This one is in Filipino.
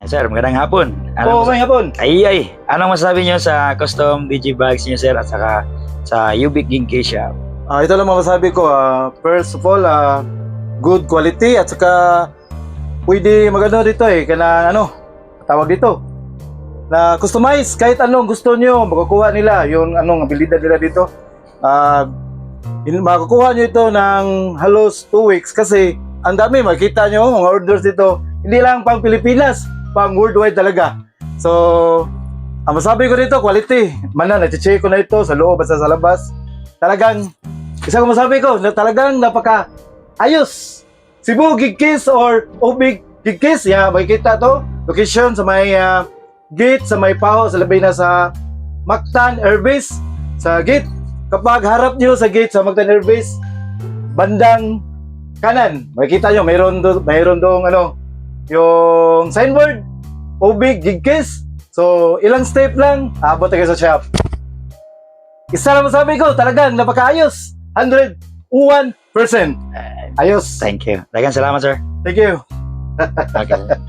Sir, magandang hapon. Oo, may hapon. Anong masasabi niyo sa custom digibags niyo, sir, at saka sa Ubik Ginke Shop? Ito lang masasabi ko. First of all, good quality at saka pwede magano dito kana tawag dito. Na customize kahit anong gusto niyo, makukuha nila yung abilidad nila dito. Makukuha niyo ito ng halos 2 weeks kasi ang dami makita niyo mga orders dito. Hindi lang pang Pilipinas, pang worldwide talaga. So, ang masabi ko dito, quality. Na-check ko na ito sa loob at sa labas. Talagang, isang masabi ko, na talagang napaka ayos. Cebu Gigkis or Ubik Gigkis, makikita to. Location sa may gate, sa may Paho, sa labay na sa Mactan Airbase, sa gate. Kapag harap nyo sa gate sa Mactan Airbase, bandang kanan, makikita nyo, mayroon dong yung signboard, Ubik Gigkis. So, ilang step lang, abot na kayo sa shop. Isa lang masabi ko, talagang napakaayos. 101%. Ayos. Thank you. Dagan salamat, sir. Thank you. Okay.